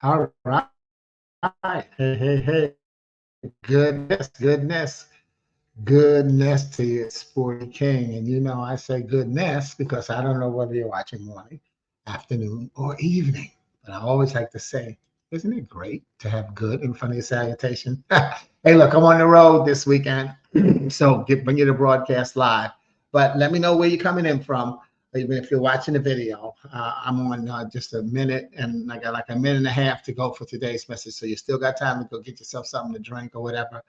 All right. Hey, hey, hey. Goodness to you, Sporty King. And you know, I say goodness because I don't know whether you're watching morning, afternoon, or evening. But I always like to say, isn't it great to have good in front of your salutation? Hey, look, I'm on the road this weekend. So bring you the broadcast live. But let me know where you're coming in from, even if you're watching the video. I'm on just a minute, and I got like a minute and a half to go for today's message. So you still got time to go get yourself something to drink or whatever,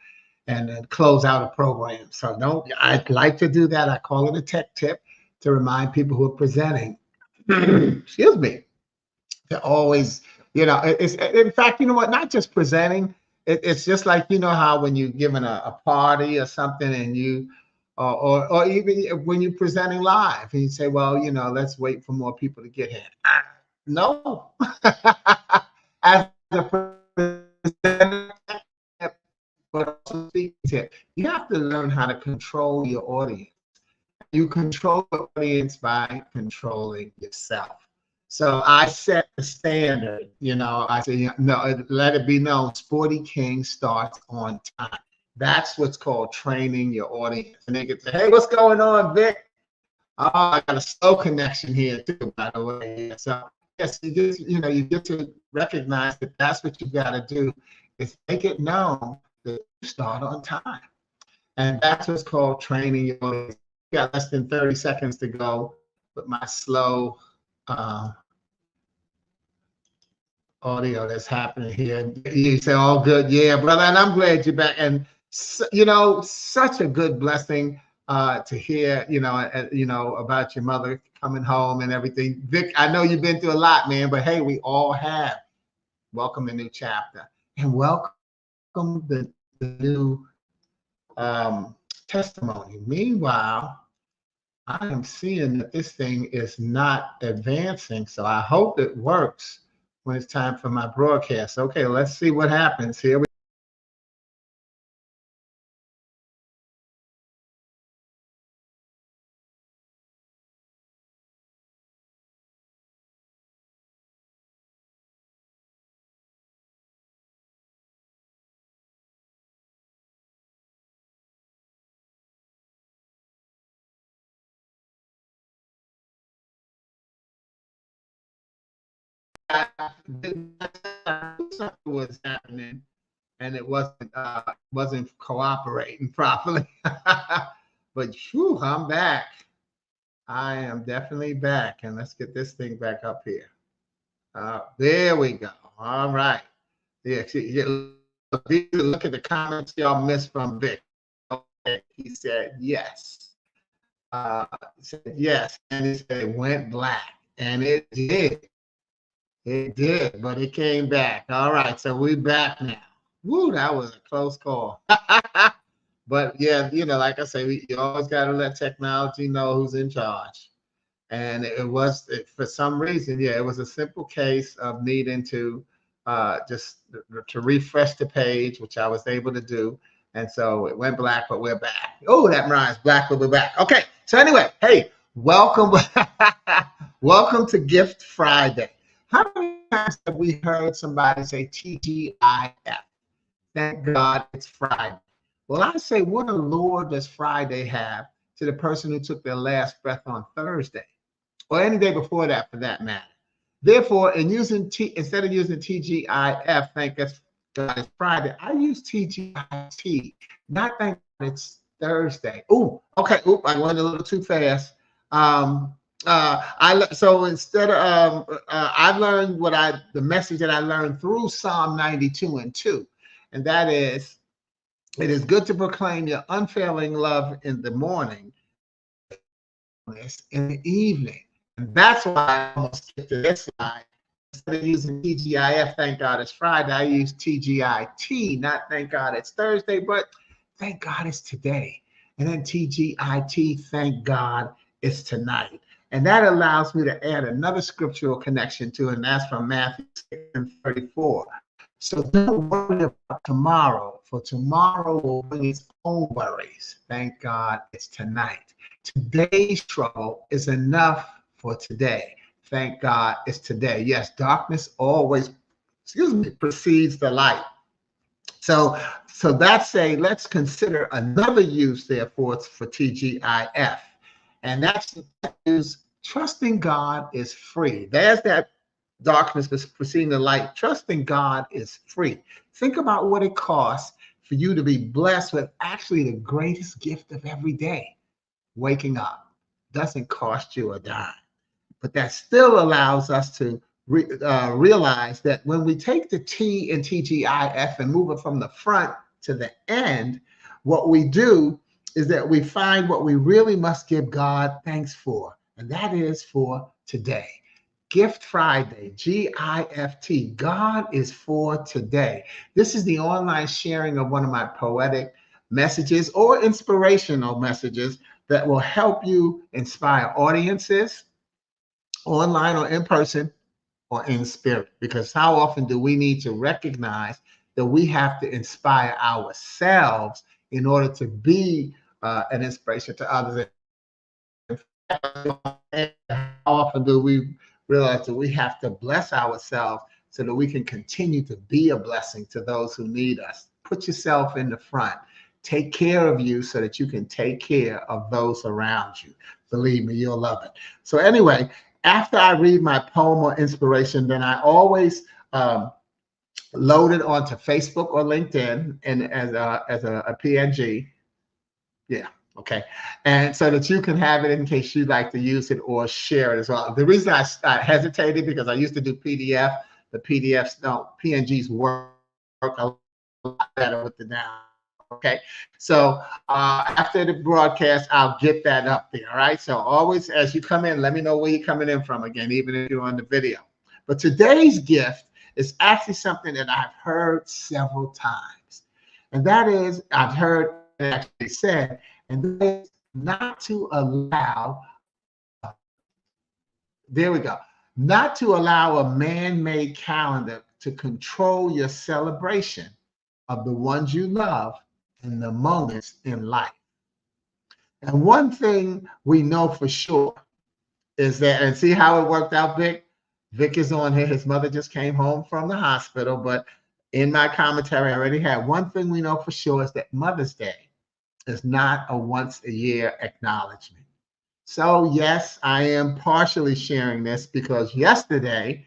and then close out a program. So don't, I'd like to do that. I call it a tech tip to remind people who are presenting, excuse me, to always, it's in fact, you know what, not just presenting, it's just like, you know, how when you're giving a party or something and you, or even when you're presenting live and you say, well, you know, let's wait for more people to get here. No. As a presenter, but also speaking tip, you have to learn how to control your audience. You control the audience by controlling yourself. So I set the standard, you know, I say, no, let it be known, Sporty King starts on time. That's what's called training your audience. And they can say, hey, what's going on, Vic? Oh, I got a slow connection here too, by the way. So yes, you get to recognize that that's what you got to do, is make it known that you start on time. And that's what's called training your audience. Got less than 30 seconds to go with my slow audio that's happening here. You say, all good. Yeah, brother. And I'm glad you're back. And, you know, such a good blessing to hear, about your mother coming home and everything. Vic, I know you've been through a lot, man, but hey, we all have. Welcome the new chapter, and welcome the new testimony. Meanwhile, I am seeing that this thing is not advancing, so I hope it works when it's time for my broadcast. Okay, let's see what happens here. Was happening, and it wasn't cooperating properly. But whew, I'm back. I am definitely back, and let's get this thing back up here. There we go. All right. Yeah, look at the comments y'all missed from Vic. Okay, he said yes. Said yes, and he said it went black, and it did. It did, but it came back. All right, so we back now. Woo, that was a close call. But yeah, like I say, you always got to let technology know who's in charge. And for some reason, yeah, it was a simple case of needing to just to refresh the page, which I was able to do. And so it went black, but we're back. Oh, that rhymes, black, but we're back. Okay, so anyway, hey, welcome. Welcome to Gift Friday. How many times have we heard somebody say TGIF? Thank God it's Friday. Well, I say, what allure does Friday have to the person who took their last breath on Thursday, or any day before that, for that matter? Therefore, instead of using TGIF, thank God it's Friday, I use TGIT, not thank God it's Thursday. Ooh, okay. Ooh, I went a little too fast. So instead of I learned the message that I learned through Psalm 92 and 2, and that is, it is good to proclaim your unfailing love in the morning, in the evening. And that's why I almost skipped to this slide. Instead of using TGIF, thank God it's Friday, I use TGIT, not thank God it's Thursday, but thank God it's today. And then TGIT, thank God it's tonight. And that allows me to add another scriptural connection to it, and that's from Matthew 6:34. So don't worry about tomorrow, for tomorrow will bring its own worries. Thank God it's tonight. Today's trouble is enough for today. Thank God it's today. Yes, darkness always precedes the light. So that's let's consider another use therefore for TGIF. And that's trusting God is free. There's that darkness preceding the light. Trusting God is free. Think about what it costs for you to be blessed with actually the greatest gift of every day. Waking up doesn't cost you a dime, but that still allows us to realize that when we take the T in TGIF and move it from the front to the end, what we do is that we find what we really must give God thanks for, and that is for today. Gift Friday, G-I-F-T. God is for today. This is the online sharing of one of my poetic messages or inspirational messages that will help you inspire audiences online or in person or in spirit. Because how often do we need to recognize that we have to inspire ourselves in order to be an inspiration to others? How often do we realize that we have to bless ourselves so that we can continue to be a blessing to those who need us? Put yourself in the front. Take care of you so that you can take care of those around you. Believe me, you'll love it. So anyway, after I read my poem or inspiration, then I always load it onto Facebook or LinkedIn and as a PNG. Yeah. Okay. And so that you can have it in case you'd like to use it or share it as well. The reason I hesitated because I used to do PDF. The PDFs, no, PNGs work a lot better with the down. Okay. So after the broadcast, I'll get that up there. All right. So always as you come in, let me know where you're coming in from again, even if you're on the video. But today's gift is actually something that I've heard several times. And that is, I've heard it actually said, and that is not to allow, there we go, not to allow a man-made calendar to control your celebration of the ones you love in the moments in life. And one thing we know for sure is that, and see how it worked out, Vic? Vic is on here. His mother just came home from the hospital, but in my commentary, I already had one thing we know for sure is that Mother's Day is not a once-a-year acknowledgement. So yes, I am partially sharing this because yesterday,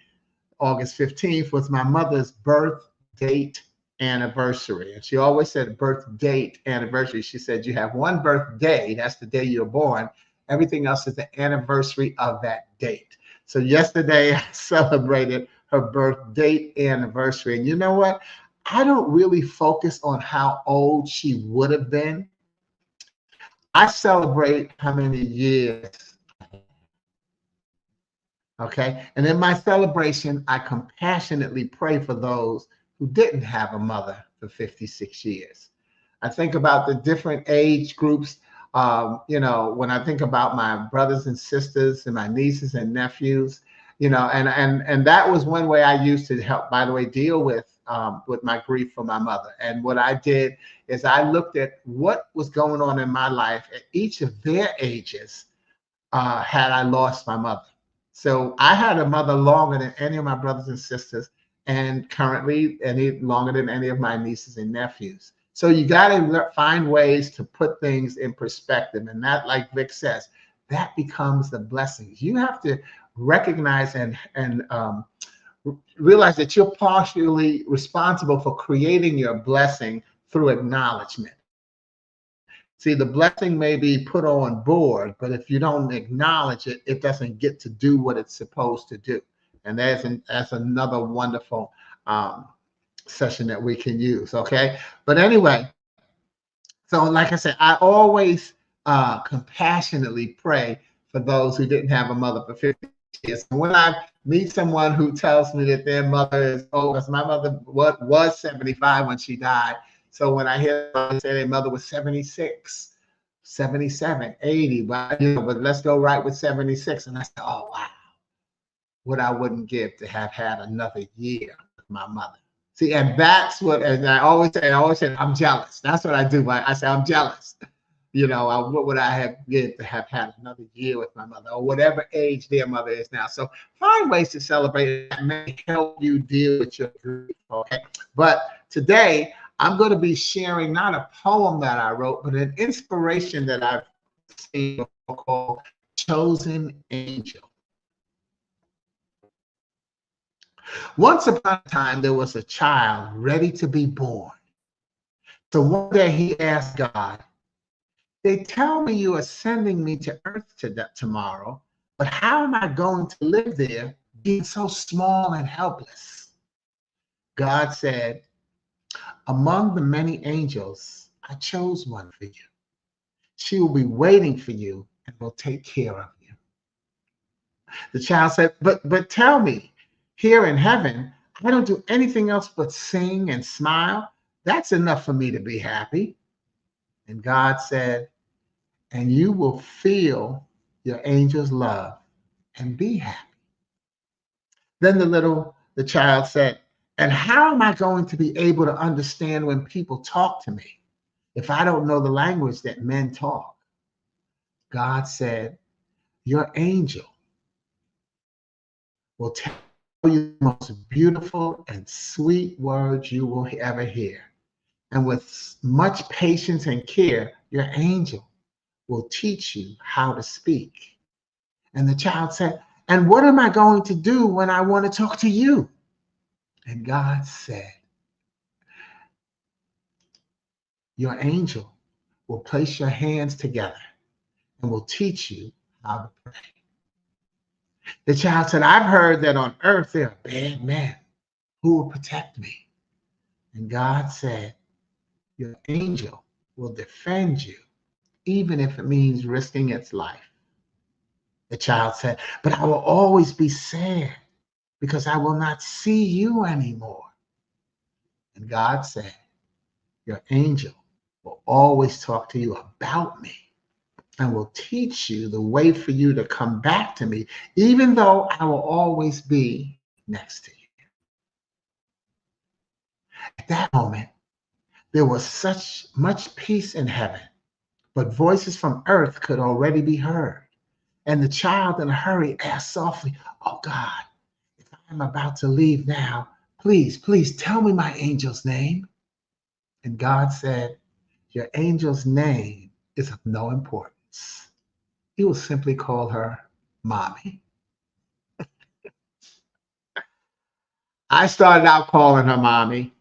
August 15th, was my mother's birth date anniversary. And she always said birth date anniversary. She said you have one birthday, that's the day you're born. Everything else is the anniversary of that date. So yesterday I celebrated her birth date anniversary. And you know what? I don't really focus on how old she would have been. I celebrate how many years. Okay. And in my celebration, I compassionately pray for those who didn't have a mother for 56 years. I think about the different age groups. You know, when I think about my brothers and sisters and my nieces and nephews, you know, and that was one way I used to help, by the way, deal with my grief for my mother. And what I did is I looked at what was going on in my life at each of their ages had I lost my mother. So I had a mother longer than any of my brothers and sisters, and currently any longer than any of my nieces and nephews. So you got to find ways to put things in perspective. And that, like Vic says, that becomes the blessings. You have to recognize and realize that you're partially responsible for creating your blessing through acknowledgement. See, the blessing may be put on board, but if you don't acknowledge it, it doesn't get to do what it's supposed to do. And that's another wonderful session that we can use, okay? But anyway, so like I said, I always compassionately pray for those who didn't have a mother for 50 years. And when I meet someone who tells me that their mother is old, because my mother was 75 when she died. So when I hear them say their mother was 76, 77, 80, but, you know, but let's go right with 76. And I say, oh, wow, what I wouldn't give to have had another year with my mother. See, and that's what, and I always say, I'm jealous. That's what I do. I say, I'm jealous. what would I have given to have had another year with my mother, or whatever age their mother is now. So find ways to celebrate that may help you deal with your grief. Okay. But today I'm going to be sharing not a poem that I wrote, but an inspiration that I've seen called Chosen Angel. Once upon a time, there was a child ready to be born. So one day he asked God, "They tell me you are sending me to earth tomorrow, but how am I going to live there being so small and helpless?" God said, "Among the many angels, I chose one for you. She will be waiting for you and will take care of you." The child said, but tell me, here in heaven, I don't do anything else but sing and smile. That's enough for me to be happy." And God said, "And you will feel your angel's love and be happy." Then the child said, "And how am I going to be able to understand when people talk to me if I don't know the language that men talk?" God said, "Your angel will tell you the most beautiful and sweet words you will ever hear. And with much patience and care, your angel will teach you how to speak." And the child said, "And what am I going to do when I want to talk to you?" And God said, "Your angel will place your hands together and will teach you how to pray." The child said, "I've heard that on earth there are bad men who will protect me." And God said, "Your angel will defend you, even if it means risking its life." The child said, "But I will always be sad because I will not see you anymore." And God said, "Your angel will always talk to you about me and will teach you the way for you to come back to me, even though I will always be next to you." At that moment, there was such much peace in heaven, but voices from earth could already be heard. And the child in a hurry asked softly, "Oh God, if I'm about to leave now, please tell me my angel's name." And God said, "Your angel's name is of no importance. You will simply call her Mommy." I started out calling her Mommy.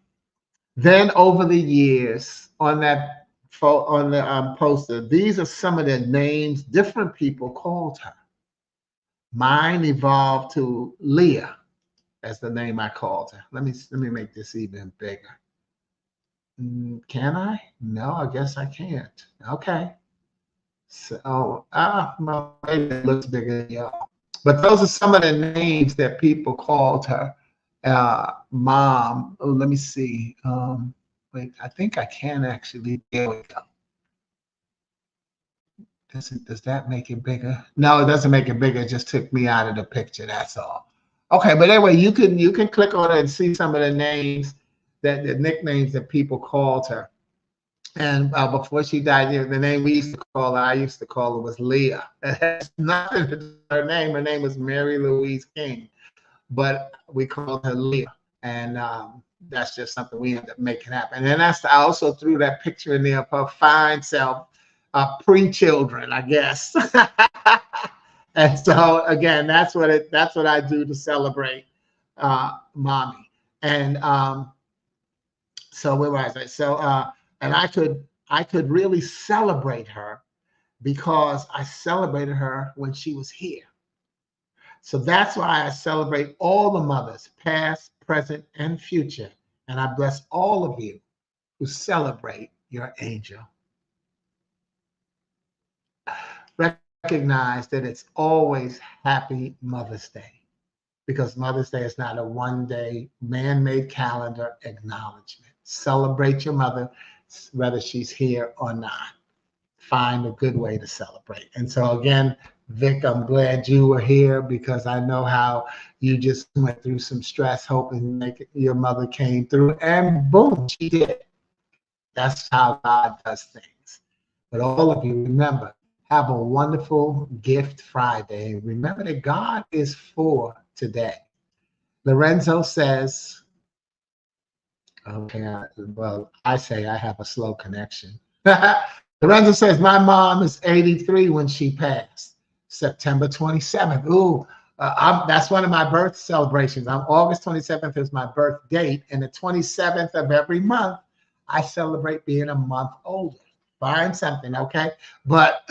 Then over the years, on the poster, these are some of the names different people called her. Mine evolved to Leah as the name I called her. Let me make this even bigger. Can I? No, I guess I can't. Okay. So, well, maybe it looks bigger than y'all. But those are some of the names that people called her. Mom. Oh, let me see. Wait, I think I can actually. There we go. Does that make it bigger? No, it doesn't make it bigger. It just took me out of the picture. That's all. Okay, but anyway, you can click on it and see some of the names the nicknames that people called her. And before she died, the name we used to call her, I used to call her, was Leah. It has nothing to do with her name. Her name was Mary Louise King, but we called her Leah, and that's just something we ended up making happen. And then I also threw that picture in there of her fine self, pre-children, I guess. And so again, that's what I do to celebrate Mommy. And so where was I? So and I could really celebrate her because I celebrated her when she was here. So that's why I celebrate all the mothers, past, present, and future. And I bless all of you who celebrate your angel. Recognize that it's always Happy Mother's Day, because Mother's Day is not a one-day man-made calendar acknowledgement. Celebrate your mother, whether she's here or not. Find a good way to celebrate. And so again, Vic, I'm glad you were here because I know how you just went through some stress hoping your mother came through, and boom, she did. That's how God does things. But all of you, remember, have a wonderful Gift Friday. Remember that God is for today. Lorenzo says, okay, well, I say I have a slow connection. Lorenzo says, my mom is 83 when she passed, September 27th. Ooh, that's one of my birth celebrations. August 27th is my birth date, and the 27th of every month, I celebrate being a month older. Find something, okay? But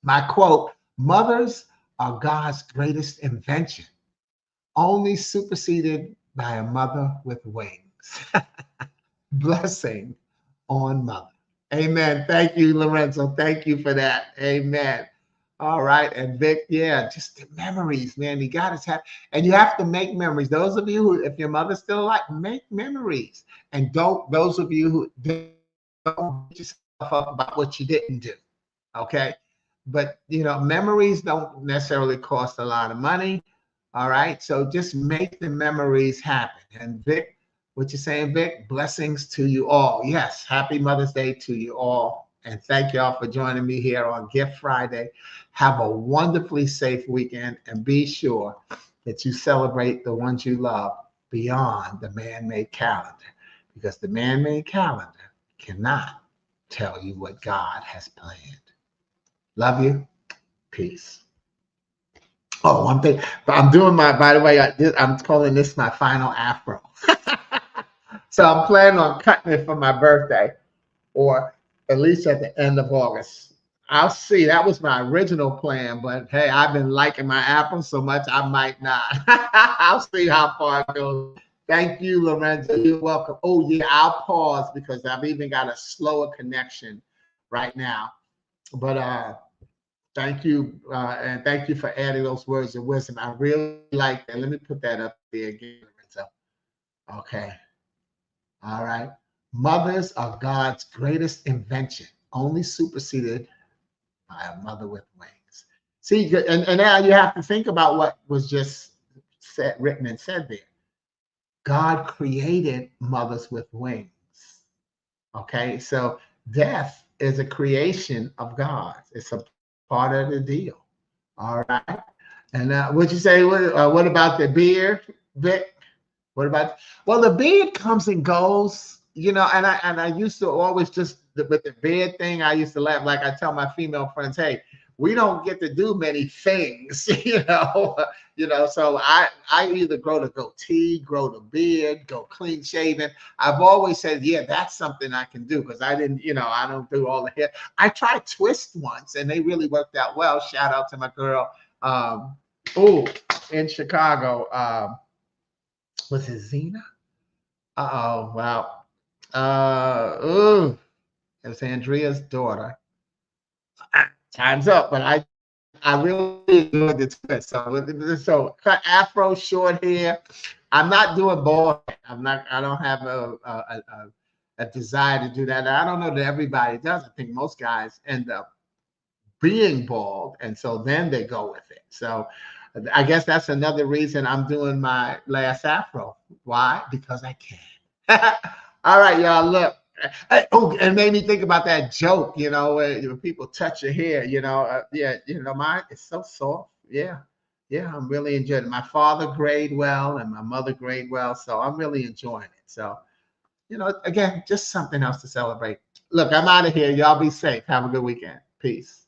my quote, mothers are God's greatest invention, only superseded by a mother with wings. Blessing on mother. Amen. Thank you, Lorenzo. Thank you for that. Amen. All right. And Vic, yeah, just the memories, man. You got to have, and you have to make memories. Those of you who, if your mother's still alive, make memories. And don't, those of you who don't beat yourself up about what you didn't do. Okay. But, you know, memories don't necessarily cost a lot of money. All right. So just make the memories happen. And Vic, what you're saying, Vic, blessings to you all. Yes. Happy Mother's Day to you all. And thank y'all for joining me here on Gift Friday. Have a wonderfully safe weekend, and be sure that you celebrate the ones you love beyond the man-made calendar, because the man-made calendar cannot tell you what God has planned. Love you. Peace. Oh, one thing. I'm doing my, by the way, I'm calling this my final afro. So I'm planning on cutting it for my birthday, or at least at the end of August. I'll see. That was my original plan, but hey, I've been liking my afro so much, I might not. I'll see how far it goes. Thank you, Lorenzo. You're welcome. Oh, yeah, I'll pause because I've even got a slower connection right now. But thank you, and thank you for adding those words of wisdom. I really like that. Let me put that up there again, Lorenzo. Okay. All right. Mothers are God's greatest invention, only superseded by a mother with wings. See, and now you have to think about what was just said, written and said there. God created mothers with wings. Okay. So death is a creation of God. It's a part of the deal. All right. And what you say? What about the beard, Vic? What about? Well, the beard comes and goes, you know. And I used to always just with the beard thing. I used to laugh. Like I tell my female friends, hey, we don't get to do many things, you know. So I either grow the goatee, grow the beard, go clean shaven. I've always said, yeah, that's something I can do, because I didn't, I don't do all the hair. I tried twist once, and they really worked out well. Shout out to my girl, in Chicago. Was it Zena? Uh-oh, wow. It was Andrea's daughter. Time's up, but I really enjoyed the twist. So cut afro, short hair. I'm not doing bald. I don't have a desire to do that. I don't know that everybody does. I think most guys end up being bald, and so then they go with it. So I guess that's another reason I'm doing my last afro. Why? Because I can. All right, y'all. Look. It made me think about that joke, where people touch your hair, yeah, mine is so soft. Yeah, I'm really enjoying it. My father grade well, and my mother grade well, so I'm really enjoying it. So, again, just something else to celebrate. Look, I'm out of here. Y'all be safe. Have a good weekend. Peace.